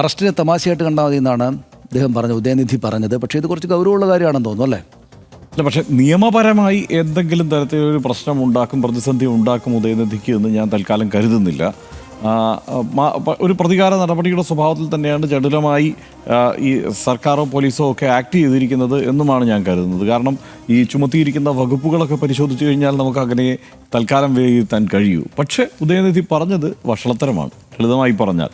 അറസ്റ്റിനെ തമാശയായിട്ട് കണ്ടാൽ മതി എന്നാണ് അദ്ദേഹം പറഞ്ഞത്, ഉദയനിധി പറഞ്ഞത്. പക്ഷേ ഇത് കുറച്ച് ഗൗരവമുള്ള കാര്യമാണെന്ന് തോന്നുന്നു അല്ലേ? അല്ല, പക്ഷേ നിയമപരമായി എന്തെങ്കിലും തരത്തിലൊരു പ്രശ്നം ഉണ്ടാക്കും, പ്രതിസന്ധി ഉണ്ടാക്കും ഉദയനിധിക്ക് എന്ന് ഞാൻ തൽക്കാലം കരുതുന്നില്ല. ഒരു പ്രതികാര നടപടിയുടെ സ്വഭാവത്തിൽ തന്നെയാണ് ജടിലമായി ഈ സർക്കാരോ പോലീസോ ഒക്കെ ആക്ട് ചെയ്തിരിക്കുന്നത് എന്നുമാണ് ഞാൻ കരുതുന്നത്. കാരണം ഈ ചുമത്തിയിരിക്കുന്ന വകുപ്പുകളൊക്കെ പരിശോധിച്ചു കഴിഞ്ഞാൽ നമുക്ക് അങ്ങനെ തൽക്കാലം വിലയിരുത്താൻ കഴിയൂ. പക്ഷേ ഉദയനിധി പറഞ്ഞത് വഷളത്തരമാണ്. ലളിതമായി പറഞ്ഞാൽ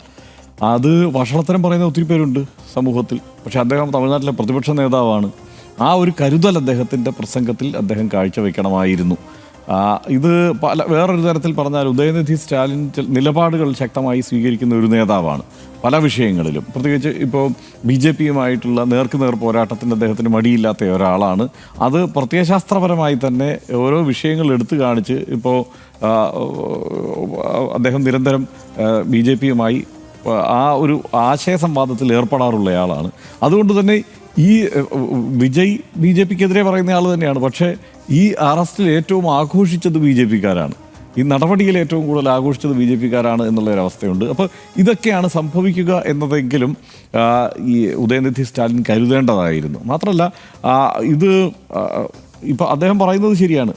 അത് വഷളത്തരം പറയുന്ന ഒത്തിരി പേരുണ്ട് സമൂഹത്തിൽ. പക്ഷേ അദ്ദേഹം തമിഴ്നാട്ടിലെ പ്രതിപക്ഷ നേതാവാണ്. ആ ഒരു കരുതൽ അദ്ദേഹത്തിൻ്റെ പ്രസംഗത്തിൽ അദ്ദേഹം കാഴ്ചവെക്കണമായിരുന്നു. ഇത് വേറൊരു തരത്തിൽ പറഞ്ഞാൽ ഉദയനിധി സ്റ്റാലിൻ നിലപാടുകൾ ശക്തമായി സ്വീകരിക്കുന്ന ഒരു നേതാവാണ് പല വിഷയങ്ങളിലും. പ്രത്യേകിച്ച് ഇപ്പോൾ BJP-യുമായിട്ടുള്ള നേർക്കുനേർ പോരാട്ടത്തിന് അദ്ദേഹത്തിന് മടിയില്ലാത്ത ഒരാളാണ്. അത് പ്രത്യയശാസ്ത്രപരമായി തന്നെ ഓരോ വിഷയങ്ങൾ എടുത്തു കാണിച്ച് ഇപ്പോൾ അദ്ദേഹം നിരന്തരം BJP-യുമായി ആ ഒരു ആശയ സംവാദത്തിൽ ഏർപ്പെടാറുള്ളയാളാണ്. അതുകൊണ്ട് തന്നെ ഈ വിജയ് BJP-ക്കെതിരെ പറയുന്ന ആൾ തന്നെയാണ്. പക്ഷേ ഈ അറസ്റ്റിൽ ഏറ്റവും ആഘോഷിച്ചത് BJP-ക്കാരാണ്. ഈ നടപടിയിൽ ഏറ്റവും കൂടുതൽ ആഘോഷിച്ചത് BJP-ക്കാരാണ് എന്നുള്ളൊരവസ്ഥയുണ്ട്. അപ്പോൾ ഇതൊക്കെയാണ് സംഭവിക്കുക എന്നതെങ്കിലും ഈ ഉദയനിധി സ്റ്റാലിൻ കരുതേണ്ടതായിരുന്നു. മാത്രമല്ല ഇത് ഇപ്പോൾ അദ്ദേഹം പറയുന്നത് ശരിയാണ്.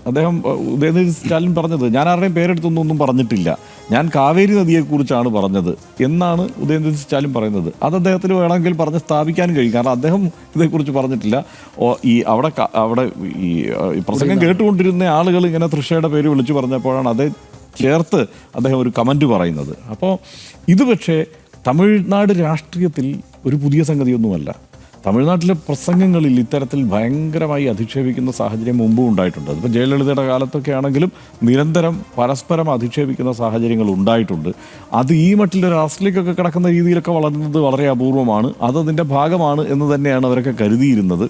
ഉദയനിധി സ്റ്റാലിൻ പറഞ്ഞത് ഞാൻ ആരുടെയും പേരെടുത്തൊന്നും പറഞ്ഞിട്ടില്ല, ഞാൻ കാവേരി നദിയെക്കുറിച്ചാണ് പറഞ്ഞത് എന്നാണ് ഉദയനിധി സ്റ്റാലിൻ പറയുന്നത്. അത് അദ്ദേഹത്തിന് വേണമെങ്കിൽ പറഞ്ഞ് സ്ഥാപിക്കാൻ കഴിയും. കാരണം അദ്ദേഹം ഇതേക്കുറിച്ച് പറഞ്ഞിട്ടില്ല. അവിടെ ഈ പ്രസംഗം കേട്ടുകൊണ്ടിരുന്ന ആളുകൾ ഇങ്ങനെ തൃഷയുടെ പേര് വിളിച്ചു പറഞ്ഞപ്പോഴാണ് അതേ ചേർത്ത് അദ്ദേഹം ഒരു കമൻറ്റ് പറയുന്നത്. അപ്പോൾ ഇത് പക്ഷേ തമിഴ്നാട് രാഷ്ട്രീയത്തിൽ ഒരു പുതിയ സംഗതിയൊന്നുമല്ല. തമിഴ്നാട്ടിലെ പ്രസംഗങ്ങളിൽ ഇത്തരത്തിൽ ഭയങ്കരമായി അധിക്ഷേപിക്കുന്ന സാഹചര്യം മുമ്പും ഉണ്ടായിട്ടുണ്ട്. അതിപ്പോൾ ജയലളിതയുടെ കാലത്തൊക്കെ ആണെങ്കിലും നിരന്തരം പരസ്പരം അധിക്ഷേപിക്കുന്ന സാഹചര്യങ്ങൾ ഉണ്ടായിട്ടുണ്ട്. അത് ഈ മട്ടിലൊരു അറസ്റ്റിലേക്കൊക്കെ കിടക്കുന്ന രീതിയിലൊക്കെ വളരുന്നത് വളരെ അപൂർവമാണ്. അതതിൻ്റെ ഭാഗമാണ് എന്ന് തന്നെയാണ് അവരൊക്കെ കരുതിയിരുന്നത്.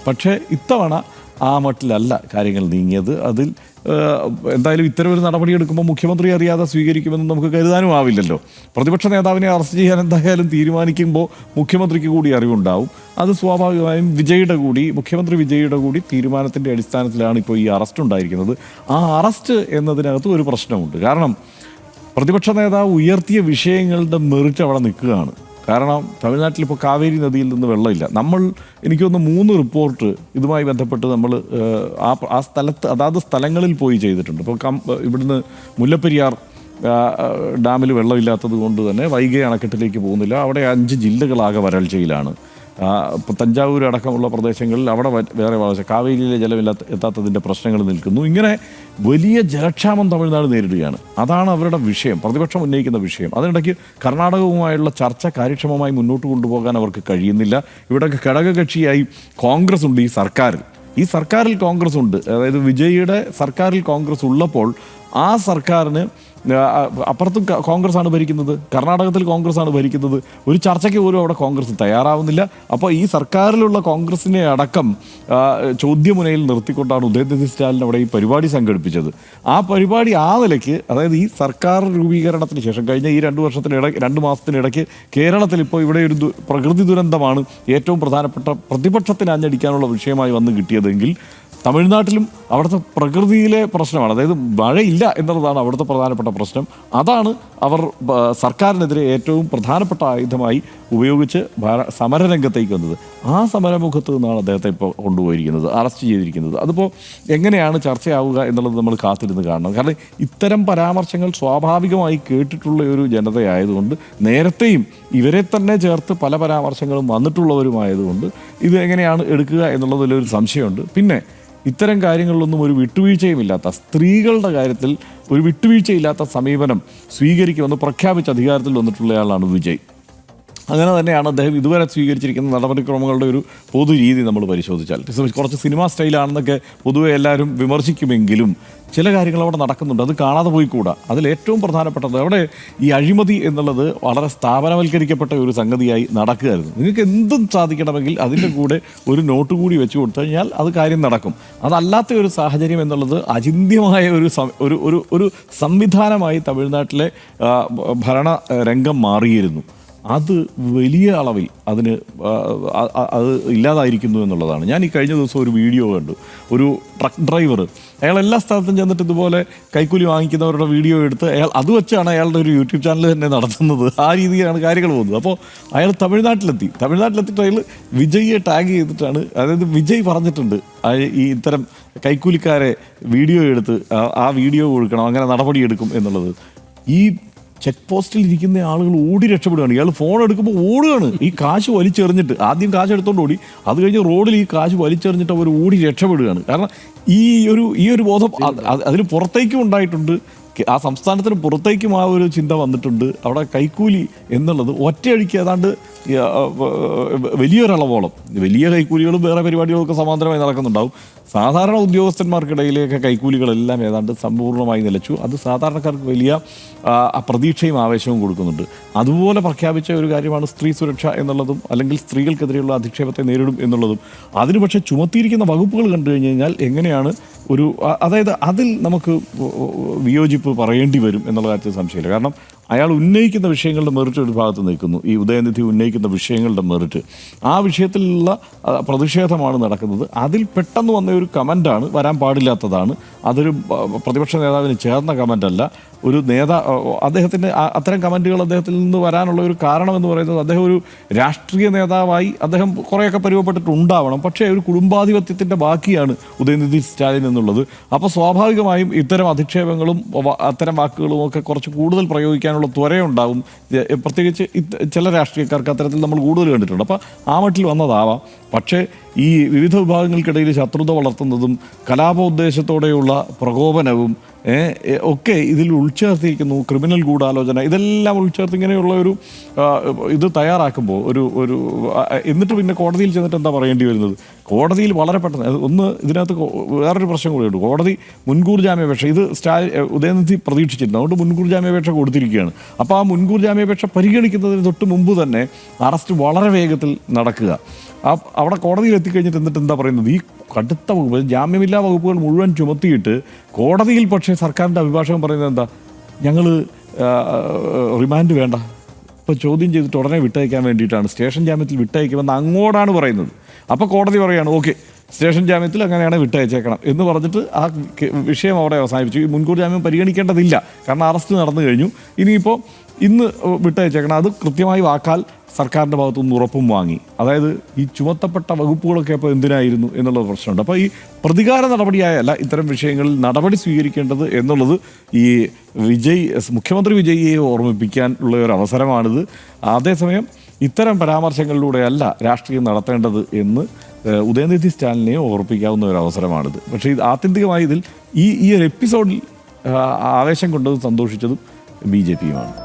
പക്ഷേ ഇത്തവണ ആ മട്ടിലല്ല കാര്യങ്ങൾ നീങ്ങിയത്. അതിൽ എന്തായാലും ഇത്തരം ഒരു നടപടിയെടുക്കുമ്പോൾ മുഖ്യമന്ത്രി അറിയാതെ സ്വീകരിക്കുമെന്ന് നമുക്ക് കരുതാനും ആവില്ലല്ലോ. പ്രതിപക്ഷ നേതാവിനെ അറസ്റ്റ് ചെയ്യാൻ എന്തായാലും തീരുമാനിക്കുമ്പോൾ മുഖ്യമന്ത്രിക്ക് കൂടി അറിവുണ്ടാവും. അത് സ്വാഭാവികമായും മുഖ്യമന്ത്രി വിജയുടെ കൂടി തീരുമാനത്തിൻ്റെ അടിസ്ഥാനത്തിലാണ് ഇപ്പോൾ ഈ അറസ്റ്റ് ഉണ്ടായിരിക്കുന്നത്. ആ അറസ്റ്റ് എന്നതിനകത്ത് ഒരു പ്രശ്നമുണ്ട്. കാരണം പ്രതിപക്ഷ നേതാവ് ഉയർത്തിയ വിഷയങ്ങളുടെ മെറിറ്റ് അവിടെ നിൽക്കുകയാണ്. കാരണം തമിഴ്നാട്ടിൽ ഇപ്പോൾ കാവേരി നദിയിൽ നിന്ന് വെള്ളമില്ല. എനിക്ക് തോന്നുന്നു 3 റിപ്പോർട്ട് ഇതുമായി ബന്ധപ്പെട്ട് നമ്മൾ ആ സ്ഥലത്ത് അതാത് സ്ഥലങ്ങളിൽ പോയി ചെയ്തിട്ടുണ്ട്. ഇപ്പോൾ ഇവിടുന്ന് മുല്ലപ്പെരിയാർ ഡാമിൽ വെള്ളമില്ലാത്തത് കൊണ്ട് തന്നെ വൈഗൈ അണക്കെട്ടിലേക്ക് പോകുന്നില്ല. അവിടെ 5 ജില്ലകളാകെ വരൾച്ചയിലാണ്. ഇപ്പോൾ തഞ്ചാവൂർ അടക്കമുള്ള പ്രദേശങ്ങളിൽ അവിടെ വേറെ വളർച്ച, കാവേരിയിലെ എത്താത്തതിൻ്റെ പ്രശ്നങ്ങൾ നിൽക്കുന്നു. ഇങ്ങനെ വലിയ ജലക്ഷാമം തമിഴ്നാട് നേരിടുകയാണ്. അതാണ് അവരുടെ വിഷയം, പ്രതിപക്ഷം ഉന്നയിക്കുന്ന വിഷയം. അതിനിടയ്ക്ക് കർണാടകവുമായുള്ള ചർച്ച കാര്യക്ഷമമായി മുന്നോട്ട് കൊണ്ടുപോകാൻ അവർക്ക് കഴിയുന്നില്ല. ഇവിടെ ഘടകകക്ഷിയായി കോൺഗ്രസ് ഉണ്ട്. ഈ സർക്കാരിൽ കോൺഗ്രസ് ഉണ്ട്. അതായത് വിജയിയുടെ സർക്കാരിൽ കോൺഗ്രസ് ഉള്ളപ്പോൾ ആ സർക്കാരിന് അപ്പുറത്തും കോൺഗ്രസ് ആണ് ഭരിക്കുന്നത്, കർണാടകത്തിൽ കോൺഗ്രസ് ആണ് ഭരിക്കുന്നത്. ഒരു ചർച്ചയ്ക്ക് പോലും അവിടെ കോൺഗ്രസ് തയ്യാറാവുന്നില്ല. അപ്പോൾ ഈ സർക്കാരിലുള്ള കോൺഗ്രസിനെ അടക്കം ചോദ്യമുനയിൽ നിർത്തിക്കൊണ്ടാണ് ഉദയനിധി സ്റ്റാലിൻ അവിടെ ഈ പരിപാടി സംഘടിപ്പിച്ചത്. ആ പരിപാടി ആ നിലയ്ക്ക്, അതായത് ഈ സർക്കാർ രൂപീകരണത്തിന് ശേഷം കഴിഞ്ഞ ഈ 2 മാസത്തിനിടയ്ക്ക് കേരളത്തിൽ ഇപ്പോൾ ഇവിടെ ഒരു പ്രകൃതി ദുരന്തമാണ് ഏറ്റവും പ്രധാനപ്പെട്ട പ്രതിപക്ഷത്തിന് ആഞ്ഞടിക്കാനുള്ള വിഷയമായി വന്ന് കിട്ടിയതെങ്കിൽ തമിഴ്നാട്ടിലും അവിടുത്തെ പ്രകൃതിയിലെ പ്രശ്നമാണ്. അതായത് മഴയില്ല എന്നുള്ളതാണ് അവിടുത്തെ പ്രധാനപ്പെട്ട പ്രശ്നം. അതാണ് അവർ സർക്കാരിനെതിരെ ഏറ്റവും പ്രധാനപ്പെട്ട ആയുധമായി ഉപയോഗിച്ച് സമരരംഗത്തേക്ക് വന്നത്. ആ സമരമുഖത്ത് നിന്നാണ് അദ്ദേഹത്തെ ഇപ്പോൾ കൊണ്ടുപോയിരിക്കുന്നത്, അറസ്റ്റ് ചെയ്തിരിക്കുന്നത്. അതിപ്പോൾ എങ്ങനെയാണ് ചർച്ചയാവുക എന്നുള്ളത് നമ്മൾ കാത്തിരുന്ന് കാണണം. കാരണം ഇത്തരം പരാമർശങ്ങൾ സ്വാഭാവികമായി കേട്ടിട്ടുള്ള ഒരു ജനതയായതുകൊണ്ട്, നേരത്തെയും ഇവരെ തന്നെ ചേർത്ത് പല പരാമർശങ്ങളും വന്നിട്ടുള്ളവരുമായതുകൊണ്ട് ഇത് എങ്ങനെയാണ് എടുക്കുക എന്നുള്ളതിലൊരു സംശയമുണ്ട്. പിന്നെ ഇത്തരം കാര്യങ്ങളിലൊന്നും ഒരു വിട്ടുവീഴ്ചയുമില്ലാത്ത, സ്ത്രീകളുടെ കാര്യത്തിൽ ഒരു വിട്ടുവീഴ്ചയില്ലാത്ത സമീപനം സ്വീകരിക്കുമെന്ന് പ്രഖ്യാപിച്ച് അധികാരത്തിൽ വന്നിട്ടുള്ളയാളാണ് വിജയ്. അങ്ങനെ തന്നെയാണ് അദ്ദേഹം ഇതുവരെ സ്വീകരിച്ചിരിക്കുന്ന നടപടിക്രമങ്ങളുടെ ഒരു പൊതു രീതി നമ്മൾ പരിശോധിച്ചാൽ. കുറച്ച് സിനിമാ സ്റ്റൈലാണെന്നൊക്കെ പൊതുവെ എല്ലാവരും വിമർശിക്കുമെങ്കിലും ചില കാര്യങ്ങൾ അവിടെ നടക്കുന്നുണ്ട്, അത് കാണാതെ പോയിക്കൂടാ. അതിലേറ്റവും പ്രധാനപ്പെട്ടത് അവിടെ ഈ അഴിമതി എന്നുള്ളത് വളരെ സ്ഥാപനവൽക്കരിക്കപ്പെട്ട ഒരു സംഗതിയായി നടക്കുകയായിരുന്നു. നിങ്ങൾക്ക് എന്തും സാധിക്കണമെങ്കിൽ അതിൻ്റെ കൂടെ ഒരു നോട്ട് കൂടി വെച്ച് കൊടുത്തു കഴിഞ്ഞാൽ അത് കാര്യം നടക്കും. അതല്ലാത്ത ഒരു സാഹചര്യം എന്നുള്ളത് അചിന്ത്യമായ ഒരു സംവിധാനമായി തമിഴ്നാട്ടിലെ ഭരണ രംഗം മാറിയിരുന്നു. അത് വലിയ അളവിൽ അതിന് അത് ഇല്ലാതായിരിക്കുന്നു എന്നുള്ളതാണ്. ഞാൻ ഈ കഴിഞ്ഞ ദിവസം ഒരു വീഡിയോ കണ്ടു. ഒരു ട്രക്ക് ഡ്രൈവർ അയാൾ എല്ലാ സ്ഥലത്തും ചെന്നിട്ട് ഇതുപോലെ കൈക്കൂലി വാങ്ങിക്കുന്നവരുടെ വീഡിയോ എടുത്ത് അയാൾ അത് വെച്ചാണ് അയാളുടെ ഒരു യൂട്യൂബ് ചാനൽ തന്നെ നടത്തുന്നത്. ആ രീതിയിലാണ് കാര്യങ്ങൾ പോകുന്നത്. അപ്പോൾ അയാൾ തമിഴ്നാട്ടിലെത്തിയിട്ട് അയാൾ വിജയിയെ ടാഗ് ചെയ്തിട്ടാണ്, അതായത് വിജയ് പറഞ്ഞിട്ടുണ്ട് ഈ ഇത്തരം കൈക്കൂലിക്കാരെ വീഡിയോ എടുത്ത് ആ വീഡിയോ കൊടുക്കണം, അങ്ങനെ നടപടിയെടുക്കും എന്നുള്ളത്. ഈ ചെക്ക് പോസ്റ്റിൽ ഇരിക്കുന്ന ആളുകൾ ഓടി രക്ഷപ്പെടുകയാണ്. ഇയാൾ ഫോൺ എടുക്കുമ്പോൾ ഓടുകയാണ്, ഈ കാശ് വലിച്ചെറിഞ്ഞിട്ട്. ആദ്യം കാശ് എടുത്തോണ്ട് ഓടി, അത് കഴിഞ്ഞ് റോഡിൽ ഈ കാശ് വലിച്ചെറിഞ്ഞിട്ട് അവർ ഓടി രക്ഷപ്പെടുകയാണ്. കാരണം ഈ ഒരു ബോധം അതിന് പുറത്തേക്കും ഉണ്ടായിട്ടുണ്ട്, ആ സംസ്ഥാനത്തിന് പുറത്തേക്കും ആ ഒരു ചിന്ത വന്നിട്ടുണ്ട്. അവിടെ കൈക്കൂലി എന്നുള്ളത് ഒറ്റയടിക്ക് ഏതാണ്ട് വലിയൊരളവോളം, വലിയ കൈക്കൂലികളും വേറെ പരിപാടികളൊക്കെ സമാന്തരമായി നടക്കുന്നുണ്ടാവും. സാധാരണ ഉദ്യോഗസ്ഥന്മാർക്കിടയിലേക്ക് കൈക്കൂലികളെല്ലാം ഏതാണ്ട് സമ്പൂർണ്ണമായി നിലച്ചു. അത് സാധാരണക്കാർക്ക് വലിയ പ്രതീക്ഷയും ആവേശവും കൊടുക്കുന്നുണ്ട്. അതുപോലെ പ്രഖ്യാപിച്ച ഒരു കാര്യമാണ് സ്ത്രീ സുരക്ഷ എന്നുള്ളതും, അല്ലെങ്കിൽ സ്ത്രീകൾക്കെതിരെയുള്ള അധിക്ഷേപത്തെ നേരിടും എന്നുള്ളതും. അതിന് പക്ഷേ ചുമത്തിയിരിക്കുന്ന വകുപ്പുകൾ കണ്ടു കഴിഞ്ഞ് കഴിഞ്ഞാൽ എങ്ങനെയാണ് അതായത് അതിൽ നമുക്ക് വിയോജിപ്പ് പറയേണ്ടി വരും എന്നുള്ള കാര്യത്തിൽ സംശയമില്ല. കാരണം അയാൾ ഉന്നയിക്കുന്ന വിഷയങ്ങളുടെ മെറിറ്റ് ഒരു ഭാഗത്ത് നിൽക്കുന്നു. ഈ ഉദയനിധി ഉന്നയിക്കുന്ന വിഷയങ്ങളുടെ മെറിറ്റ്, ആ വിഷയത്തിലുള്ള പ്രതിഷേധമാണ് നടക്കുന്നത്. അതിൽ പെട്ടെന്ന് വന്ന ഒരു കമൻ്റാണ്, വരാൻ പാടില്ലാത്തതാണ്. അതൊരു പ്രതിപക്ഷ നേതാവിന് ചേർന്ന കമൻ്റല്ല. ഒരു അദ്ദേഹത്തിൻ്റെ അത്തരം കമൻറ്റുകൾ അദ്ദേഹത്തിൽ നിന്ന് വരാനുള്ള ഒരു കാരണം എന്ന് പറയുന്നത്, അദ്ദേഹം ഒരു രാഷ്ട്രീയ നേതാവായി അദ്ദേഹം കുറേയൊക്കെ പരിവപ്പെട്ടിട്ടുണ്ടാവണം. പക്ഷേ ഒരു കുടുംബാധിപത്യത്തിൻ്റെ ബാക്കിയാണ് ഉദയനിധി സ്റ്റാലിൻ എന്നുള്ളത്. അപ്പോൾ സ്വാഭാവികമായും ഇത്തരം അധിക്ഷേപങ്ങളും അത്തരം വാക്കുകളും ഒക്കെ കുറച്ച് കൂടുതൽ പ്രയോഗിക്കാനുള്ള ത്വരയുണ്ടാവും. പ്രത്യേകിച്ച് ചില രാഷ്ട്രീയക്കാർക്ക് അത്തരത്തിൽ നമ്മൾ കൂടുതൽ കണ്ടിട്ടുണ്ട്. അപ്പോൾ ആ മട്ടിൽ വന്നതാവാം. പക്ഷേ ഈ വിവിധ വിഭാഗങ്ങൾക്കിടയിൽ ശത്രുത വളർത്തുന്നതും കലാപോദ്ദേശത്തോടെയുള്ള പ്രകോപനവും ഒക്കെ ഇതിൽ ഉൾച്ചേർത്തിരിക്കുന്നു. ക്രിമിനൽ ഗൂഢാലോചന, ഇതെല്ലാം ഉൾച്ചേർത്ത് ഇങ്ങനെയുള്ള ഒരു ഇത് തയ്യാറാക്കുമ്പോൾ എന്നിട്ട് പിന്നെ കോടതിയിൽ ചെന്നിട്ട് എന്താ പറയേണ്ടി വരുന്നത്? കോടതിയിൽ വളരെ പെട്ടെന്ന് ഇതിനകത്ത് വേറൊരു പ്രശ്നം കൂടിയുണ്ട്. കോടതി മുൻകൂർ ജാമ്യാപേക്ഷ, ഇത് ഉദയനിധി പ്രതീക്ഷിച്ചിരുന്നു, അതുകൊണ്ട് മുൻകൂർ ജാമ്യാപേക്ഷ കൊടുത്തിരിക്കുകയാണ്. അപ്പോൾ ആ മുൻകൂർ ജാമ്യാപേക്ഷ പരിഗണിക്കുന്നതിന് തൊട്ട് മുമ്പ് തന്നെ അറസ്റ്റ് വളരെ വേഗത്തിൽ നടക്കുക. അവിടെ കോടതിയിൽ എത്തിക്കഴിഞ്ഞിട്ട് എന്നിട്ട് എന്താ പറയുന്നത്? ഈ കടുത്ത വകുപ്പ്, ജാമ്യമില്ലാ വകുപ്പുകൾ മുഴുവൻ ചുമത്തിയിട്ട് കോടതിയിൽ പക്ഷേ സർക്കാരിൻ്റെ അഭിഭാഷകൻ പറയുന്നത് എന്താ? ഞങ്ങൾ റിമാൻഡ് വേണ്ട, ഇപ്പോൾ ചോദ്യം ചെയ്തിട്ട് ഉടനെ വിട്ടയക്കാൻ വേണ്ടിയിട്ടാണ്, സ്റ്റേഷൻ ജാമ്യത്തിൽ വിട്ടയക്കുമെന്ന് അങ്ങോട്ടാണ് പറയുന്നത്. അപ്പോൾ കോടതി പറയുകയാണ് ഓക്കെ, സ്റ്റേഷൻ ജാമ്യത്തിൽ അങ്ങനെയാണ് വിട്ടയച്ചേക്കണം എന്ന് പറഞ്ഞിട്ട് ആ വിഷയം അവിടെ അവസാനിപ്പിച്ചു. ഈ മുൻകൂർ ജാമ്യം പരിഗണിക്കേണ്ടതില്ല, കാരണം അറസ്റ്റ് നടന്നു കഴിഞ്ഞു. ഇനിയിപ്പോൾ ഇന്ന് വിട്ടയച്ചേക്കണം. അത് കൃത്യമായി വാക്കാൽ സർക്കാരിൻ്റെ ഭാഗത്തുനിന്ന് ഉറപ്പും വാങ്ങി. അതായത് ഈ ചുമത്തപ്പെട്ട വകുപ്പുകളൊക്കെ അപ്പോൾ എന്തിനായിരുന്നു എന്നുള്ള പ്രശ്നമുണ്ട്. അപ്പോൾ ഈ പ്രതികാര നടപടിയായല്ല ഇത്തരം വിഷയങ്ങളിൽ നടപടി സ്വീകരിക്കേണ്ടത് എന്നുള്ളത് ഈ മുഖ്യമന്ത്രി വിജയിയെ ഓർമ്മിപ്പിക്കാൻ ഉള്ള ഒരു അവസരമാണിത്. അതേസമയം ഇത്തരം പരാമർശങ്ങളിലൂടെയല്ല രാഷ്ട്രീയം നടത്തേണ്ടത് എന്ന് ഉദയനിധി സ്റ്റാലിനെയോ ഓർപ്പിക്കാവുന്ന ഒരു അവസരമാണിത്. പക്ഷേ ഇത് ആത്യന്തികമായി ഇതിൽ ഈ ഒരു എപ്പിസോഡിൽ ആവേശം കൊണ്ടതും സന്തോഷിച്ചതും BJP യുമാണ്.